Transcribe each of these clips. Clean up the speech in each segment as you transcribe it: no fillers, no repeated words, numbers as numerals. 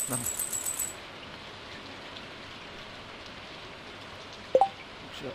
No. Shit.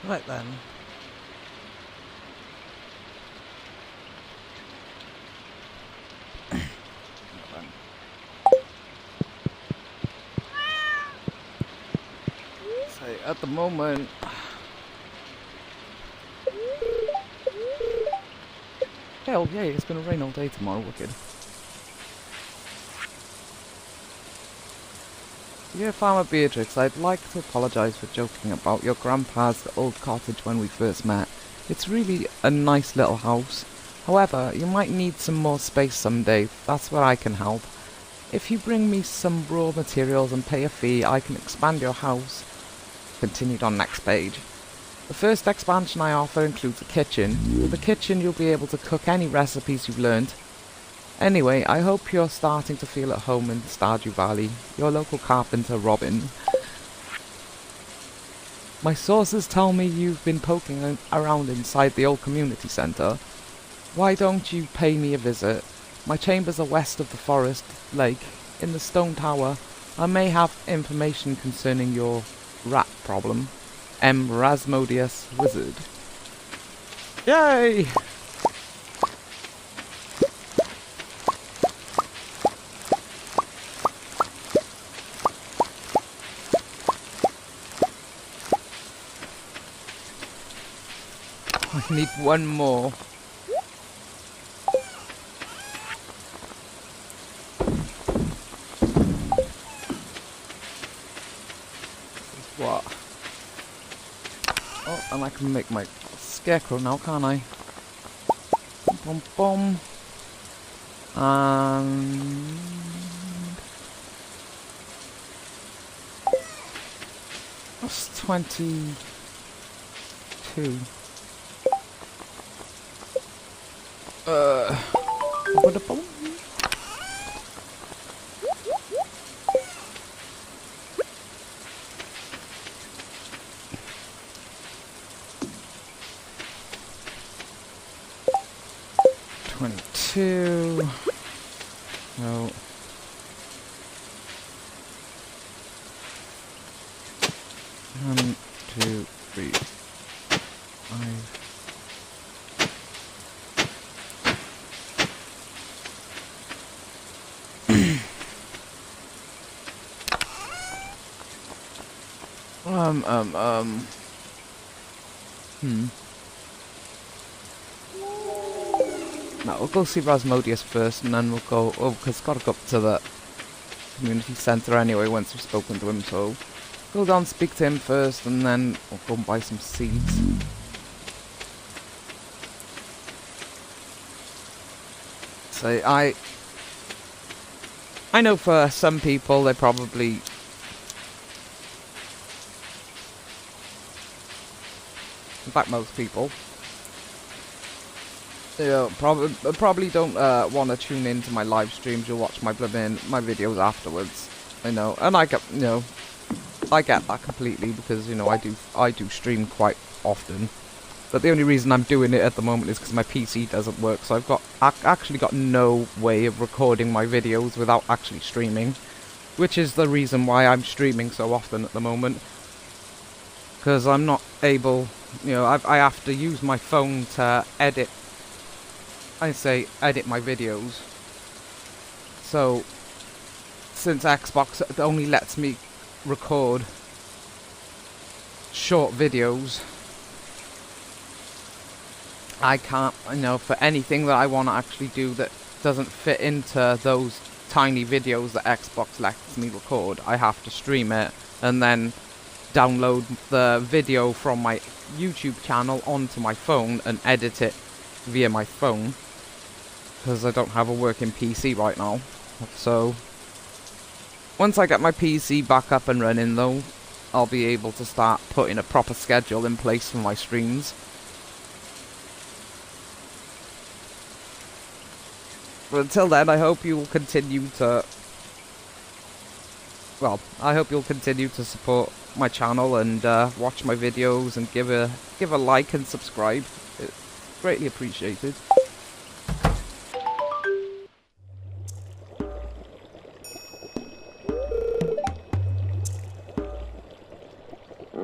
Right then. So at the moment, hell yeah, it's gonna rain all day tomorrow, wicked. Dear Farmer Beatrix, I'd like to apologise for joking about your grandpa's old cottage when we first met. It's really a nice little house. However, you might need some more space someday. That's where I can help. If you bring me some raw materials and pay a fee, I can expand your house. Continued on next page. The first expansion I offer includes a kitchen. With the kitchen, you'll be able to cook any recipes you've learned. Anyway, I hope you're starting to feel at home in the Stardew Valley. Your local carpenter, Robin. My sources tell me you've been poking around inside the old community centre. Why don't you pay me a visit? My chambers are west of the forest lake, in the stone tower. I may have information concerning your rat problem. M. Rasmodius Wizard. Yay! I need one more. What? Oh, and I can make my scarecrow now, can't I? Boom, boom. And that's 22. Boom. Two. No. One, two, three, five. No, we'll go see Rasmodius first, and then we'll go. Oh, because it's got to go up to the community centre anyway once we've spoken to him. So go down, speak to him first, and then we'll go and buy some seeds. Say, I know for some people they probably... In fact, most people, you know, probably don't want to tune into my live streams. You'll watch my videos afterwards. I know, and I get, you know, I get that completely because, you know, I do stream quite often. But the only reason I'm doing it at the moment is because my PC doesn't work. So I've actually got no way of recording my videos without actually streaming, which is the reason why I'm streaming so often at the moment. Because I'm not able, you know, I have to use my phone to edit my videos. So, since Xbox only lets me record short videos, I can't, you know, for anything that I want to actually do that doesn't fit into those tiny videos that Xbox lets me record, I have to stream it and then download the video from my YouTube channel onto my phone and edit it via my phone, because I don't have a working PC right now. So once I get my PC back up and running though, I'll be able to start putting a proper schedule in place for my streams. But until then, I hope you will continue to... Well, I hope you'll continue to support my channel and watch my videos and give a like and subscribe. It's greatly appreciated.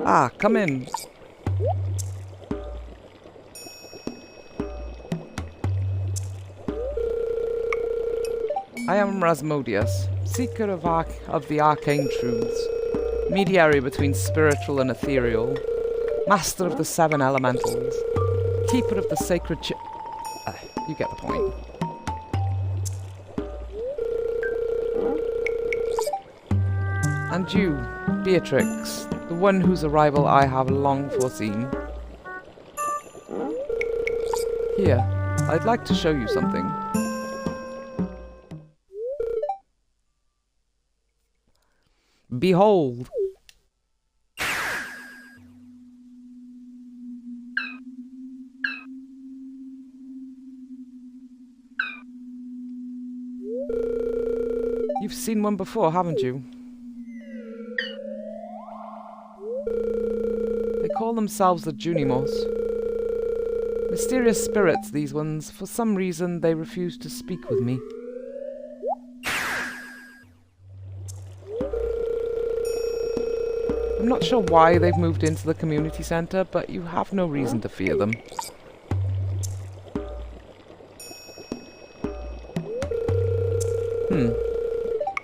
Ah, come in. I am Rasmodius, seeker of the arcane truths, mediary between spiritual and ethereal, master of the 7 elementals, keeper of the sacred you get the point. And you, Beatrix, the one whose arrival I have long foreseen. Here, I'd like to show you something. Behold! You've seen one before, haven't you? They call themselves the Junimos. Mysterious spirits, these ones. For some reason, they refuse to speak with me. I'm not sure why they've moved into the community centre, but you have no reason to fear them.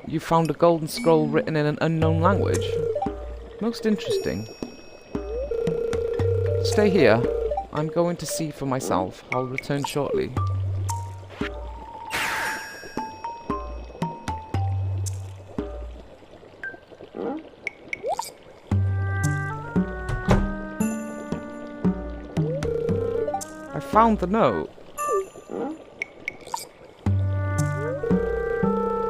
You found a golden scroll written in an unknown language. Most interesting. Stay here. I'm going to see for myself. I'll return shortly. I found the note.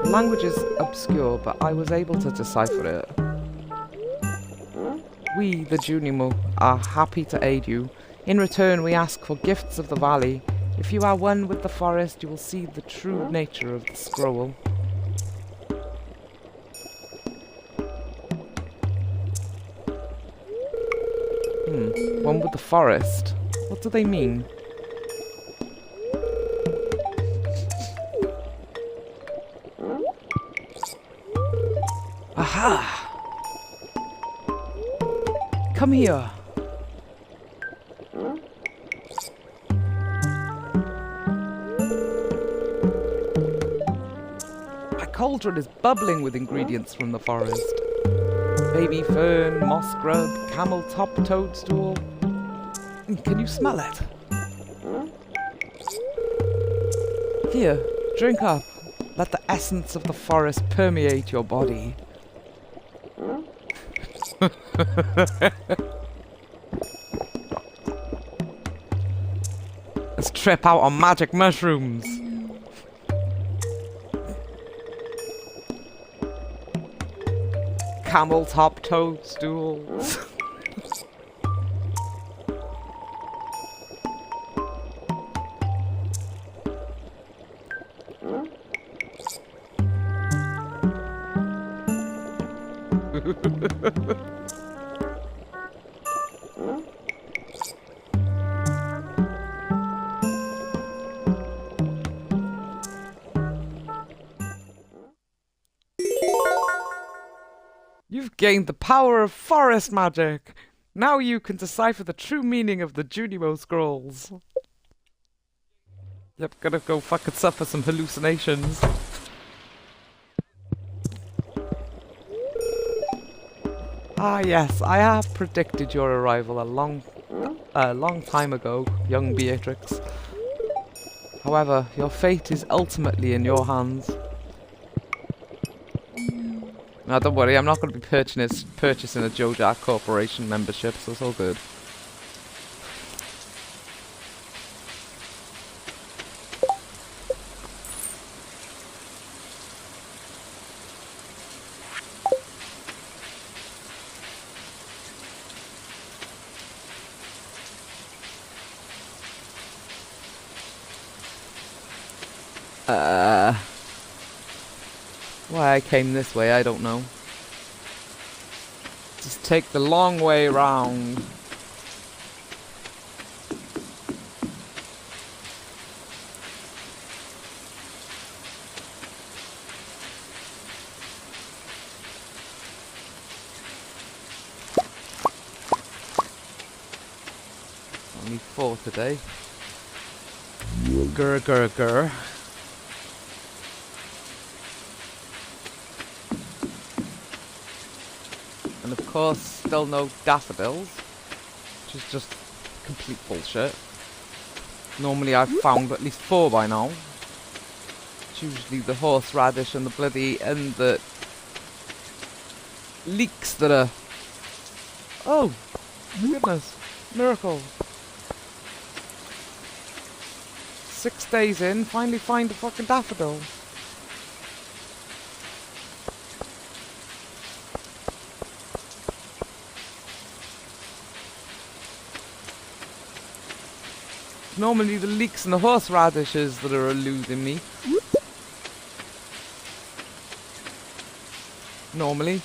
The language is obscure, but I was able to decipher it. We, the Junimo, are happy to aid you. In return, we ask for gifts of the valley. If you are one with the forest, you will see the true nature of the scroll. One with the forest. What do they mean? Aha! Come here. My cauldron is bubbling with ingredients from the forest. Baby fern, moss grub, camel top toadstool. Can you smell it? Here, drink up. Let the essence of the forest permeate your body. Let's trip out on magic mushrooms. camel top toadstools. You've gained the power of forest magic. Now you can decipher the true meaning of the Junimo scrolls. Yep, gotta go fucking suffer some hallucinations. Ah yes, I have predicted your arrival a long time ago, young Beatrix. However, your fate is ultimately in your hands. Now don't worry, I'm not going to be purchasing a Jojack Corporation membership, so it's all good. Why I came this way, I don't know. Just take the long way round. Only 4 today. Grr, grr, grr. And of course, still no daffodils, which is just complete bullshit. Normally I've found at least 4 by now. It's usually the horseradish and the leeks that are... Oh, goodness, miracle. 6 days in, finally find a fucking daffodil. Normally the leeks and the horseradishes that are eluding me. Normally.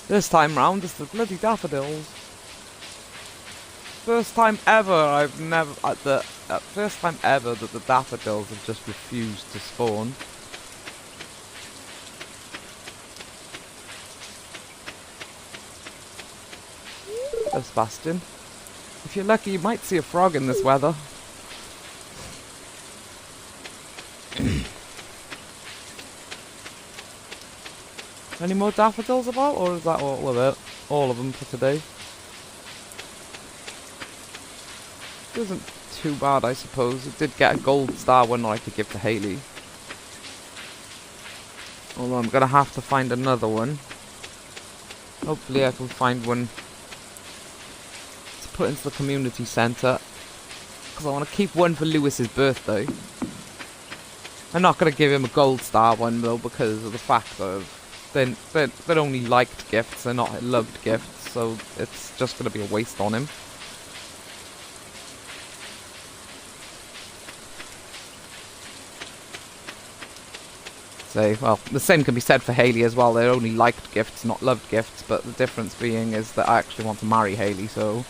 This time round it's the bloody daffodils. First time ever first time ever that the daffodils have just refused to spawn. Hello, Sebastian. If you're lucky, you might see a frog in this weather. Any more daffodils about, or is that all of it? All of them for today? It isn't too bad, I suppose. It did get a gold star one that I could give to Haley. Although I'm gonna have to find another one. Hopefully I can find one to put into the community centre. Because I want to keep one for Lewis's birthday. I'm not going to give him a gold star one though, because of the fact of they're only liked gifts, they're not loved gifts, so it's just going to be a waste on him. So, well, the same can be said for Haley as well. They're only liked gifts, not loved gifts, but the difference being is that I actually want to marry Haley, so...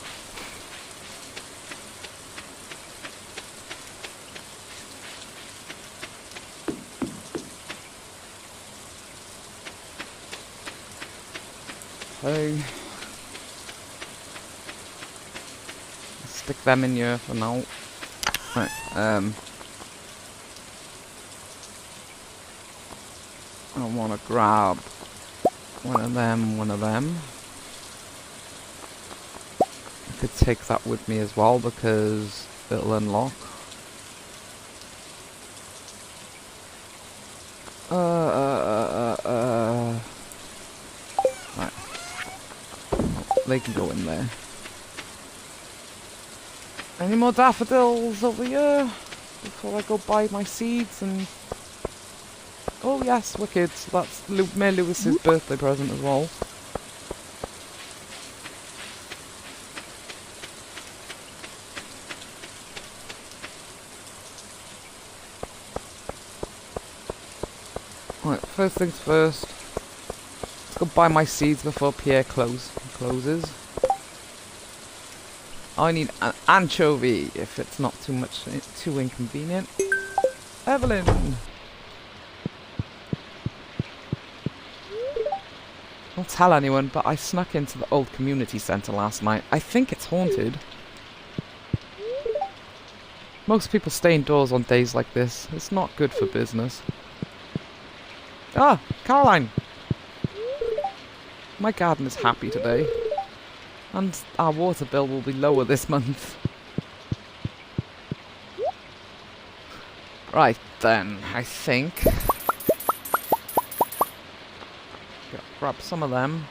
So... stick them in here for now. Right, I want to grab one of them. I could take that with me as well because it'll unlock. Right. They can go in there. Any more daffodils over here before I go buy my seeds and... Oh yes, wicked. That's Mayor Lewis's birthday present as well. Right, first things first. Let's go buy my seeds before Pierre closes. I need an anchovy if it's not too inconvenient. Evelyn! Don't tell anyone, but I snuck into the old community centre last night. I think it's haunted. Most people stay indoors on days like this. It's not good for business. Ah, Caroline! My garden is happy today. And our water bill will be lower this month. Right then, I think. Grab some of them.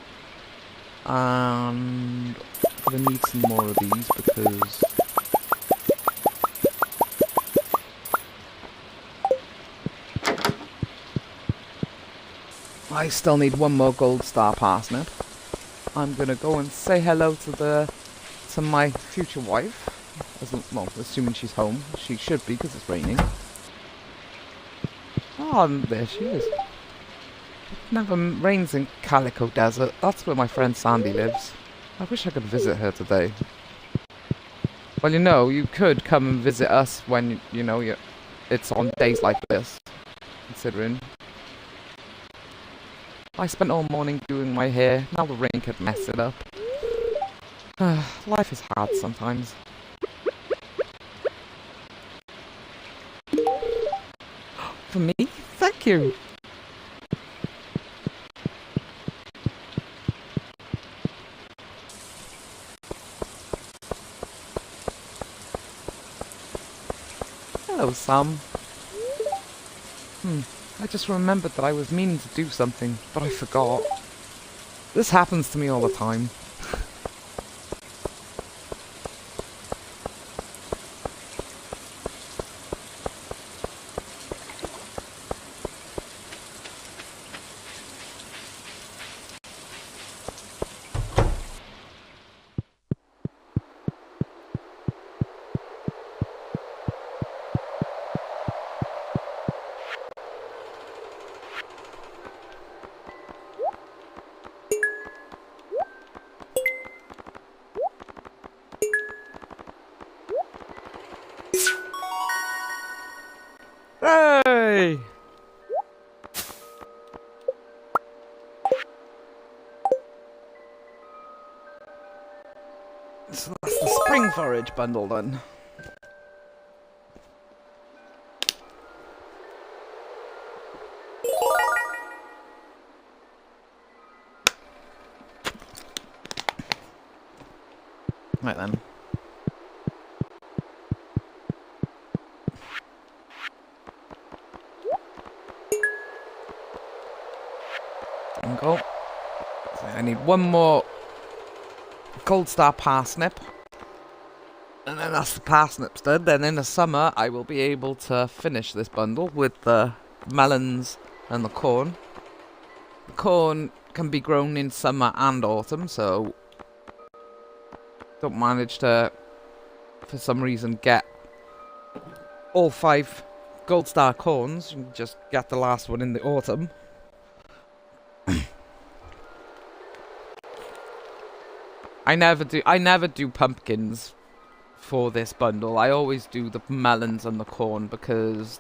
And I'm gonna need some more of these because I still need one more gold star parsnip. I'm gonna go and say hello to my future wife. Well, assuming she's home. She should be because it's raining. Oh, and there she is. It never rains in Calico Desert. That's where my friend Sandy lives. I wish I could visit her today. Well, you could come and visit us when, it's on days like this. Considering. I spent all morning doing my hair. Now the rain could mess it up. Life is hard sometimes. For me? Thank you! Hello, Sam. I just remembered that I was meaning to do something, but I forgot. This happens to me all the time. Hey! So that's the spring forage bundle done. Right then. Go. So I need one more gold star parsnip. And then that's the parsnips done. Then in the summer I will be able to finish this bundle with the melons and the corn. The corn can be grown in summer and autumn, so don't manage to, for some reason, get all 5 gold star corns. You can just get the last one in the autumn. I never do pumpkins for this bundle. I always do the melons and the corn because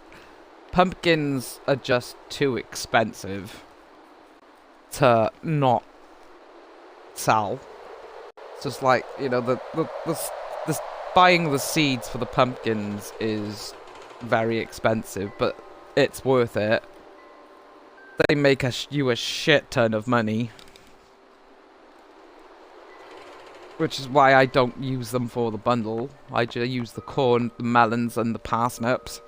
pumpkins are just too expensive to not sell. It's just like, the buying the seeds for the pumpkins is very expensive, but it's worth it. They make you a shit ton of money. Which is why I don't use them for the bundle. I just use the corn, the melons, and the parsnips.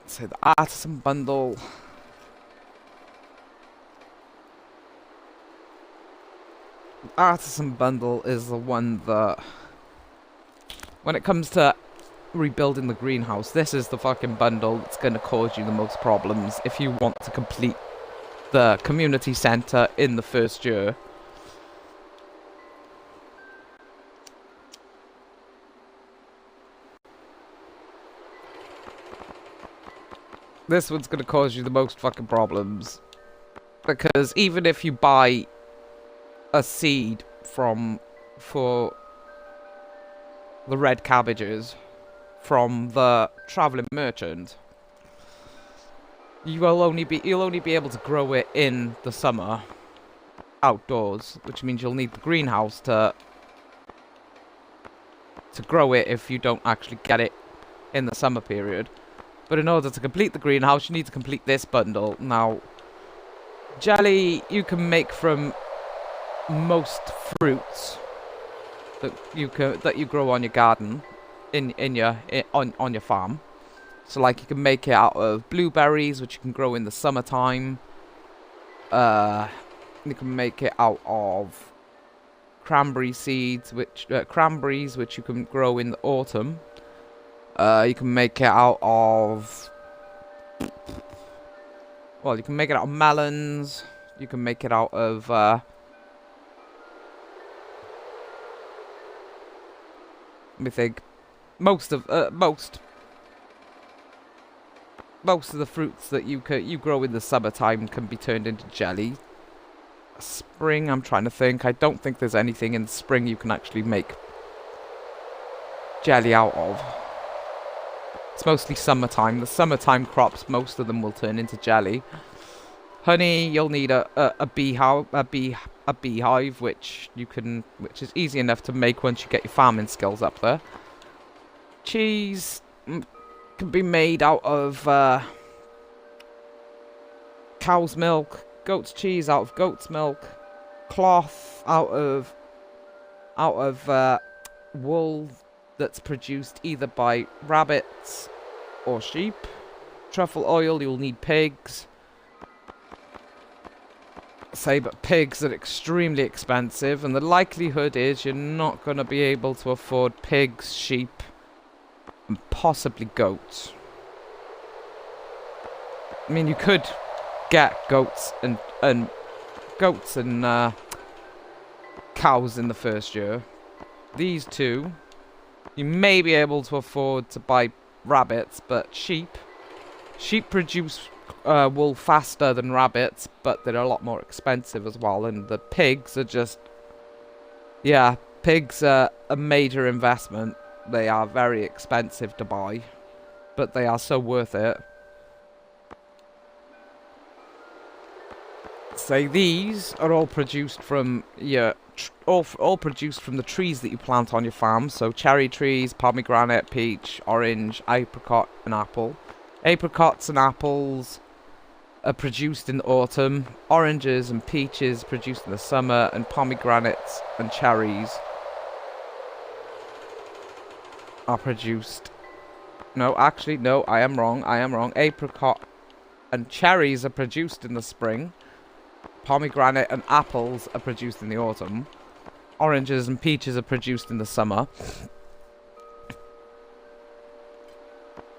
So the artisan bundle. Artisan bundle is the one that, when it comes to rebuilding the greenhouse, this is the fucking bundle that's going to cause you the most problems if you want to complete the community centre in the first year. This one's going to cause you the most fucking problems. Because even if you buy a seed for the red cabbages from the travelling merchant, you'll only be able to grow it in the summer outdoors, which means you'll need the greenhouse to grow it if you don't actually get it in the summer period. But in order to complete the greenhouse, you need to complete this bundle. Now, jelly you can make from most fruits that you grow on your garden, on your farm. So like you can make it out of blueberries, which you can grow in the summertime. You can make it out of cranberry seeds, cranberries which you can grow in the autumn. You can make it out of... Well, you can make it out of melons. You can make it out of... let me think. Most of the fruits that you grow in the summertime can be turned into jelly. Spring, I'm trying to think. I don't think there's anything in spring you can actually make jelly out of. It's mostly summertime. The summertime crops, most of them will turn into jelly. Honey, you'll need a beehive, which is easy enough to make once you get your farming skills up there. Cheese can be made out of cow's milk, goat's cheese out of goat's milk, cloth out of wool that's produced either by rabbits or sheep. Truffle oil, you'll need pigs. But pigs are extremely expensive, and the likelihood is you're not going to be able to afford pigs, sheep, and possibly goats. I mean, you could get goats and cows in the first year. These two, you may be able to afford to buy rabbits, but sheep produce wool faster than rabbits, but they're a lot more expensive as well. And the pigs are just, yeah, pigs are a major investment. They are very expensive to buy, but they are so worth it. Say these are all produced from all produced from the trees that you plant on your farm. So cherry trees, pomegranate, peach, orange, apricot, and apple. Apricots and apples are produced in the autumn. Oranges and peaches produced in the summer, and pomegranates and cherries are produced. No, actually, no, I am wrong. Apricot and cherries are produced in the spring. Pomegranate and apples are produced in the autumn. Oranges and peaches are produced in the summer.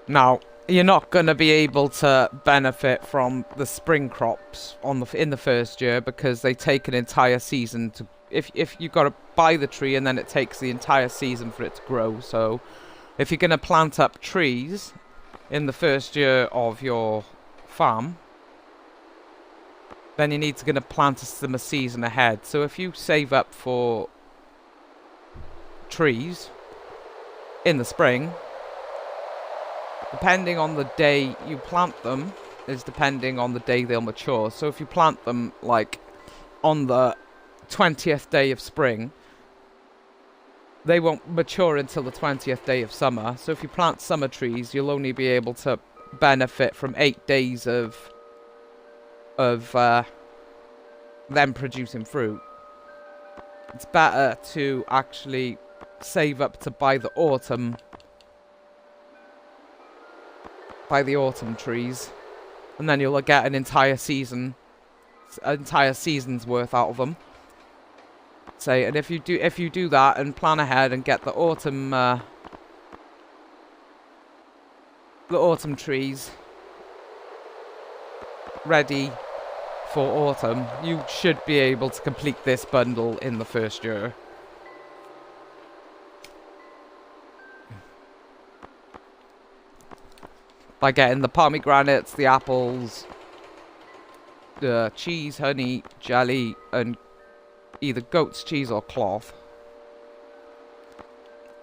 Now, you're not going to be able to benefit from the spring crops in the first year, because they take an entire season to... If you've got to buy the tree, and then it takes the entire season for it to grow. So, if you're going to plant up trees in the first year of your farm, then you need to plant them a season ahead. So if you save up for trees in the spring, depending on the day you plant them, is depending on the day they'll mature. So if you plant them like on the 20th day of spring, they won't mature until the 20th day of summer. So if you plant summer trees, you'll only be able to benefit from 8 days of them producing fruit. It's better to actually save up to buy the autumn trees, and then you'll get an entire season's worth out of them. And if you do that and plan ahead and get the autumn trees ready for autumn, you should be able to complete this bundle in the first year. By getting the pomegranates, the apples, the cheese, honey, jelly, and either goat's cheese or cloth.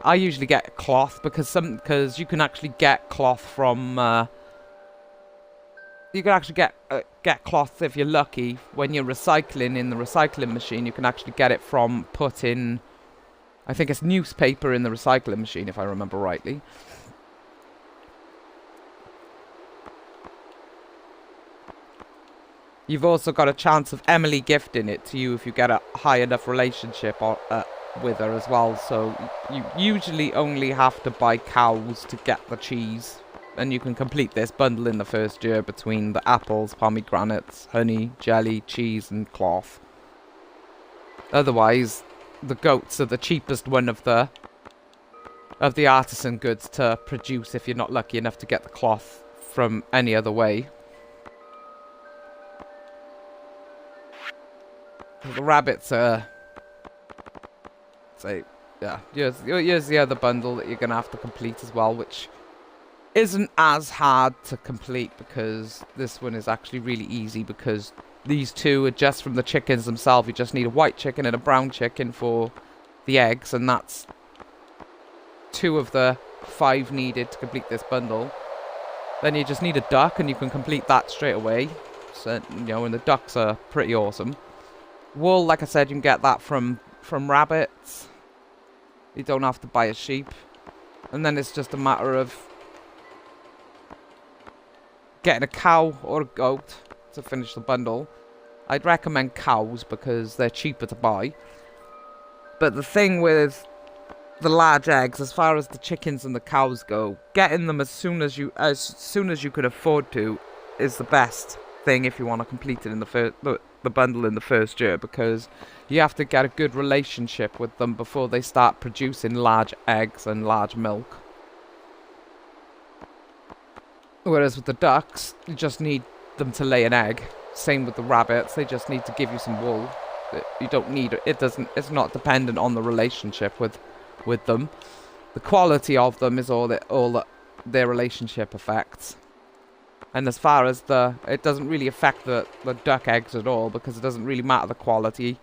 I usually get cloth because you can actually get cloth from you can actually get cloth if you're lucky when you're recycling in the recycling machine. You can actually get it from putting, I think it's newspaper in the recycling machine if I remember rightly. You've also got a chance of Emily gifting it to you if you get a high enough relationship with her as well. So you usually only have to buy cows to get the cheese. And you can complete this bundle in the first year between the apples, pomegranates, honey, jelly, cheese and cloth. Otherwise, the goats are the cheapest one of the artisan goods to produce if you're not lucky enough to get the cloth from any other way. The rabbits are... So, yeah, here's the other bundle that you're going to have to complete as well, which isn't as hard to complete because this one is actually really easy because these two are just from the chickens themselves. You just need a white chicken and a brown chicken for the eggs, and that's 2 of the 5 needed to complete this bundle. Then you just need a duck, and you can complete that straight away. So, you know, and the ducks are pretty awesome. Wool, like I said, you can get that from rabbits. You don't have to buy a sheep. And then it's just a matter of getting a cow or a goat to finish the bundle. I'd recommend cows because they're cheaper to buy. But the thing with the large eggs, as far as the chickens and the cows go, getting them as soon as you could afford to is the best thing if you want to complete it in the bundle in the first year, because you have to get a good relationship with them before they start producing large eggs and large milk. Whereas with the ducks, you just need them to lay an egg. Same with the rabbits, they just need to give you some wool. You don't need it's not dependent on the relationship with them. The quality of them is all that their relationship affects. And as far as it doesn't really affect the duck eggs at all, because it doesn't really matter the quality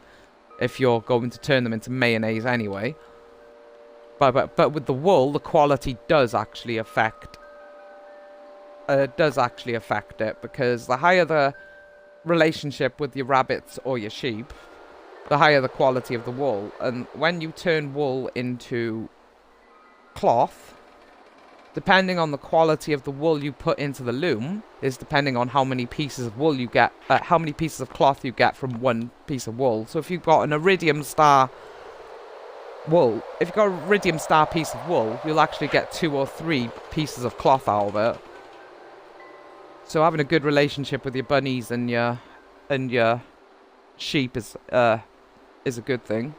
if you're going to turn them into mayonnaise anyway. But with the wool, the quality does actually affect it, because the higher the relationship with your rabbits or your sheep, the higher the quality of the wool. And when you turn wool into cloth, depending on the quality of the wool you put into the loom, is depending on how many pieces of wool you get, how many pieces of cloth you get from one piece of wool. So if you've got an iridium star wool, if you've got a iridium star piece of wool, you'll actually get 2 or 3 pieces of cloth out of it. So having a good relationship with your bunnies and your sheep is a good thing.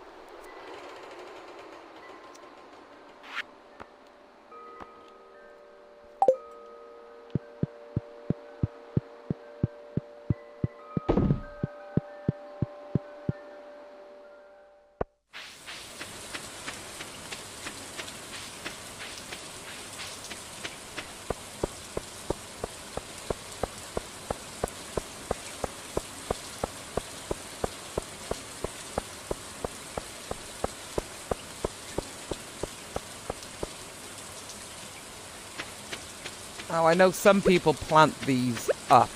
Now, I know some people plant these up.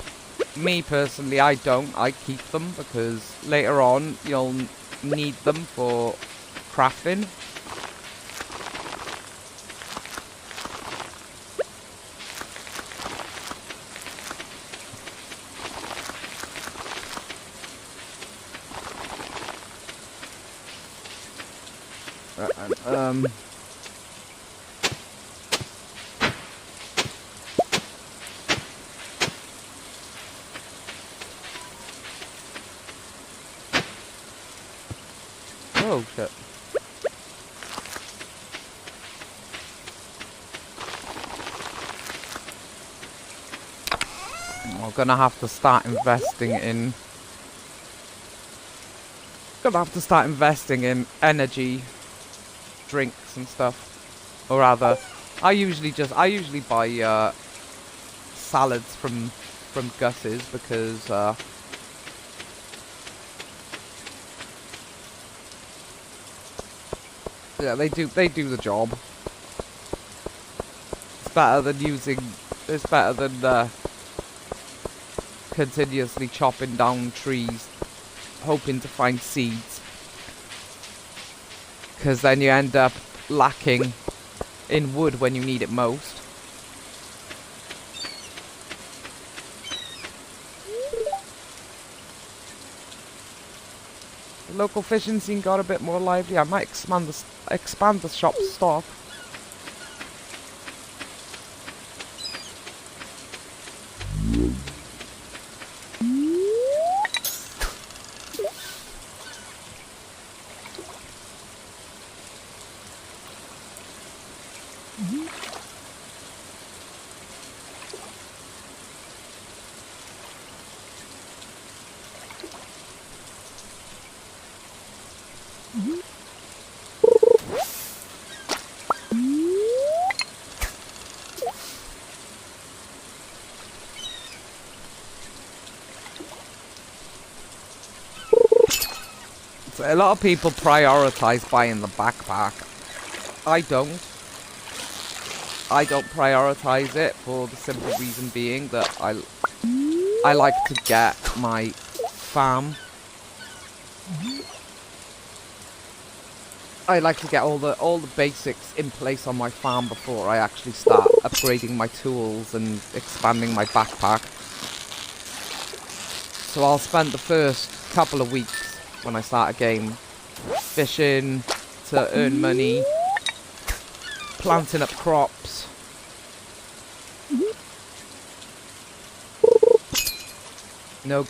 Me, personally, I don't. I keep them because later on, you'll need them for crafting. Oh, shit. We're gonna have to start investing in Gonna have to start investing in energy drinks and stuff. Or rather, I usually buy salads from Gus's because yeah, they do the job. It's better than continuously chopping down trees hoping to find seeds, because then you end up lacking in wood when you need it most. The local fishing scene got a bit more lively. I might expand the shop stock. A lot of people prioritize buying the backpack. I don't. I don't prioritize it for the simple reason being that I like to get my farm. I like to get all the basics in place on my farm before I actually start upgrading my tools and expanding my backpack. So I'll spend the first couple of weeks when I start a game fishing to earn money, planting up crops,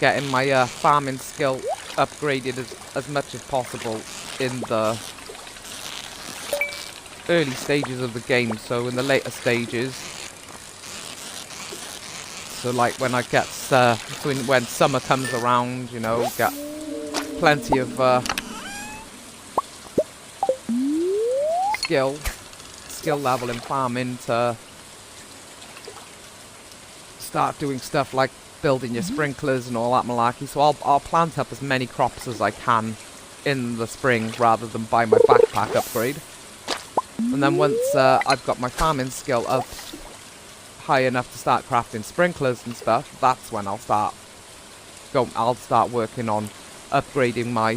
getting my farming skill upgraded as much as possible in the early stages of the game. So in the later stages, so like when I get when summer comes around, get plenty of skill level in farming to start doing stuff like building your sprinklers and all that malarkey. So I'll plant up as many crops as I can in the spring rather than buy my backpack upgrade. And then once I've got my farming skill up high enough to start crafting sprinklers and stuff, that's when I'll start working on upgrading my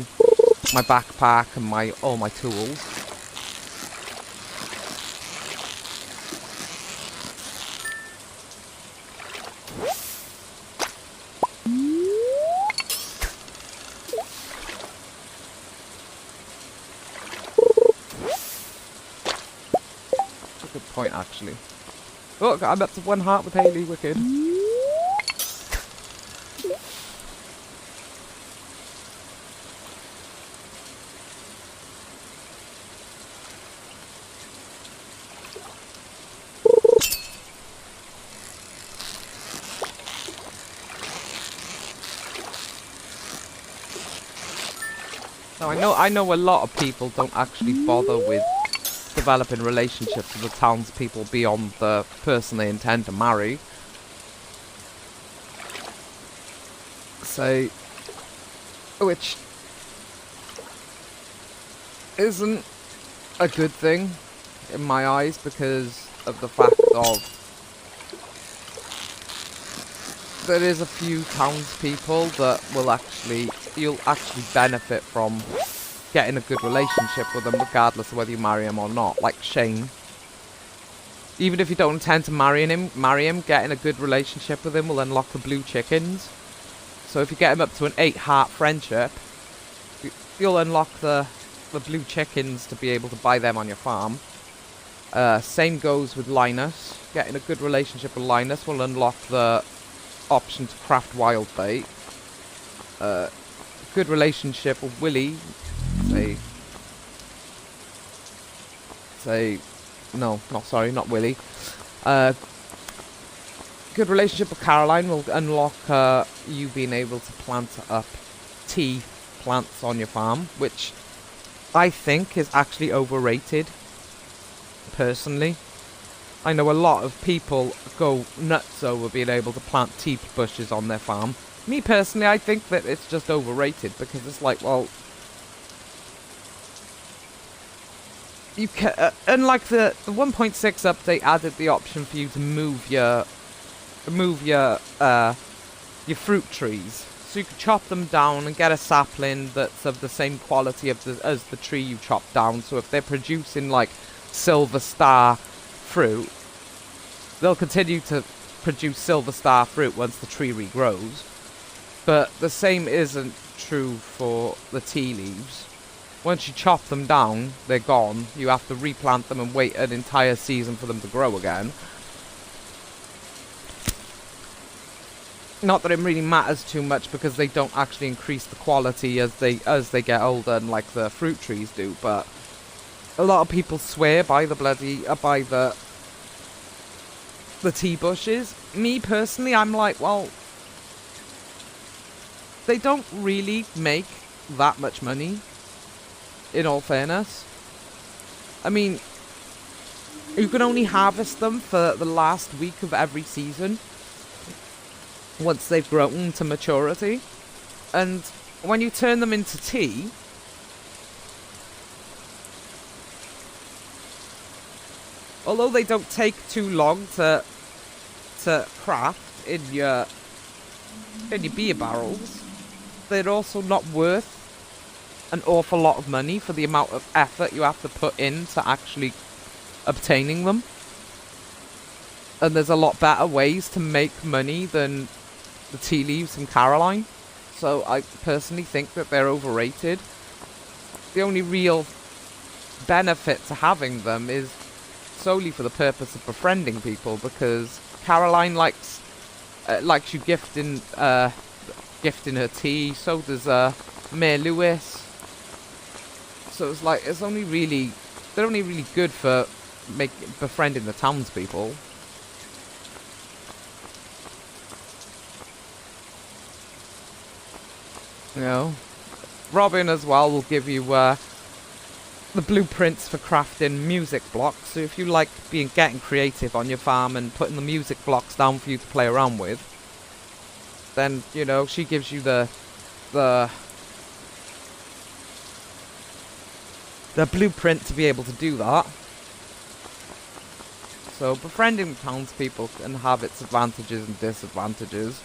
backpack and all my tools. That's a good point, actually. Look, I'm up to 1 heart with Haley. Wicked. Now, I know a lot of people don't actually bother with developing relationships with the townspeople beyond the person they intend to marry. So, which isn't a good thing in my eyes because of the fact of there is a few townspeople that you'll actually benefit from getting a good relationship with them regardless of whether you marry him or not. Like Shane. Even if you don't intend to marry him, getting a good relationship with him will unlock the blue chickens. So if you get him up to an 8-heart friendship, you'll unlock the blue chickens to be able to buy them on your farm. Same goes with Linus. Getting a good relationship with Linus will unlock the option to craft wild bait. Good relationship with Willie. Not Willie. Good relationship with Caroline will unlock you being able to plant up tea plants on your farm, which I think is actually overrated, personally. I know a lot of people go nuts over being able to plant tea bushes on their farm. Me personally, I think that it's just overrated, because it's like, well, you can, unlike the 1.6 update added the option for you to move your fruit trees, so you could chop them down and get a sapling that's of the same quality as the tree you chopped down. So if they're producing like Silver Star fruit, they'll continue to produce Silver Star fruit once the tree regrows. But the same isn't true for the tea leaves. Once you chop them down, they're gone. You have to replant them and wait an entire season for them to grow again. Not that it really matters too much, because they don't actually increase the quality as they get older, and like the fruit trees do. But a lot of people swear by the the tea bushes. Me personally, I'm like, well, they don't really make that much money, in all fairness. I mean, you can only harvest them for the last week of every season, once they've grown to maturity. And when you turn them into tea, although they don't take too long to craft in your beer barrels, they're also not worth an awful lot of money for the amount of effort you have to put into actually obtaining them. And there's a lot better ways to make money than the tea leaves from Caroline. So I personally think that they're overrated. The only real benefit to having them is solely for the purpose of befriending people, because Caroline likes you gifting her tea. So does Mayor Lewis. So it's like, they're only really good for befriending the townspeople. You know, Robin as well will give you the blueprints for crafting music blocks. So if you like getting creative on your farm and putting the music blocks down for you to play around with, then, you know, she gives you the blueprint to be able to do that. So befriending townspeople can have its advantages and disadvantages.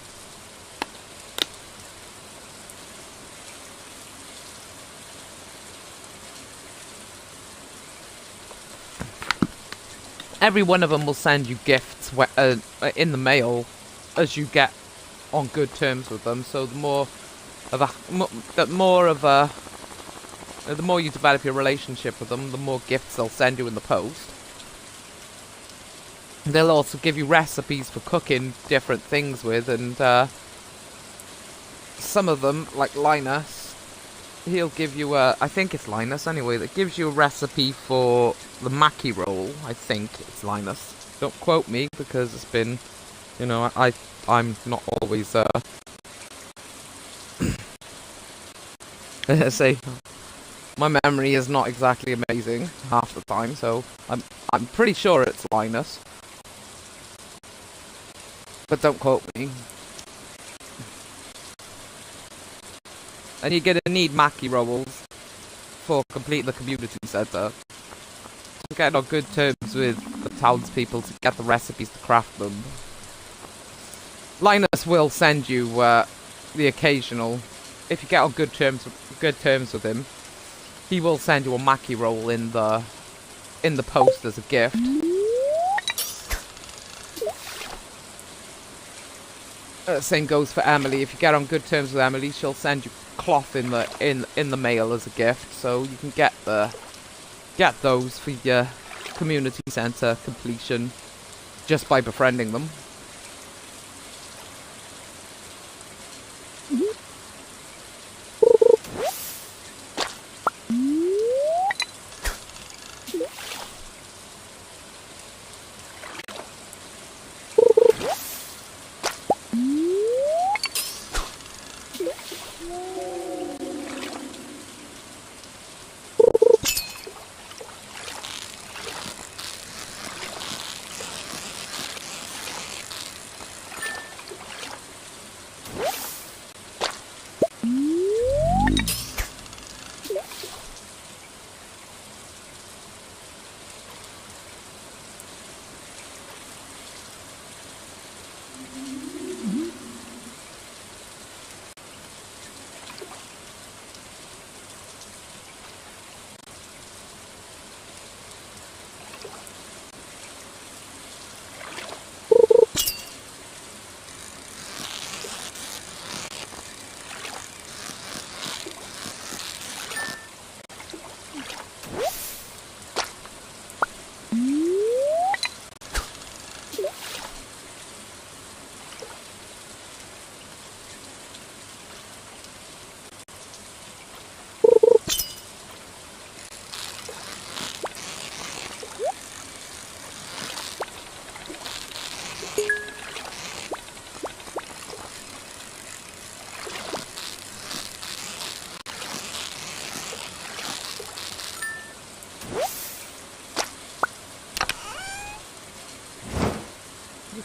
Every one of them will send you gifts in the mail as you get on good terms with them. So the more you develop your relationship with them, the more gifts they'll send you in the post. They'll also give you recipes for cooking different things with, and some of them, like Linus, he'll give you I think it's Linus anyway, that gives you a recipe for the Mackie roll. I think it's Linus. Don't quote me, because it's been, you know, I'm not always say, my memory is not exactly amazing half the time, so I'm pretty sure it's Linus. But don't quote me. And you're gonna need Mackie rolls for completing the community centre. So getting on good terms with the townspeople to get the recipes to craft them. Linus will send you the occasional. If you get on good terms with him, he will send you a Mackie roll in the post as a gift. Same goes for Emily. If you get on good terms with Emily, she'll send you cloth in the mail as a gift, so you can get those for your community centre completion just by befriending them.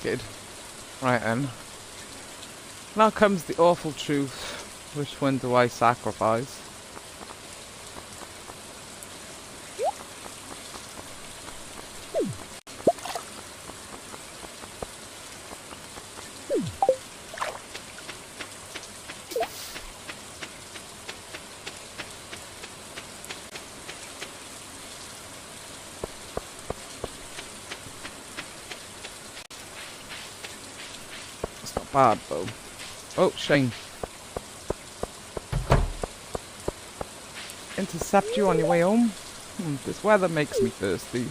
Wicked. Right then. Now comes the awful truth. Which one do I sacrifice? It's not bad though. Oh, Shane. Intercept you on your way home? This weather makes me thirsty.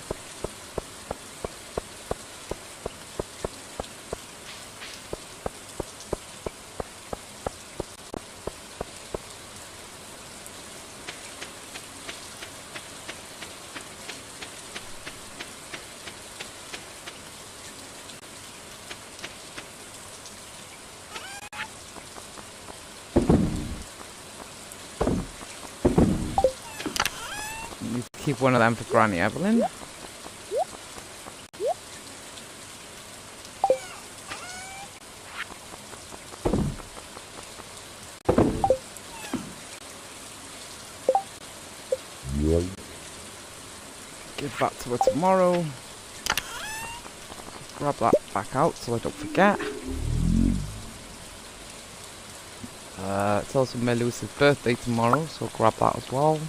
Need to keep one of them for Granny Evelyn. Give that to her tomorrow. Grab that back out so I don't forget. It's also Melusa's birthday tomorrow, so grab that as well.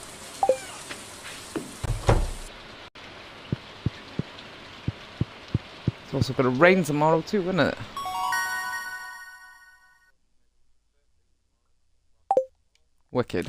It's also going to rain tomorrow too, isn't it? Wicked.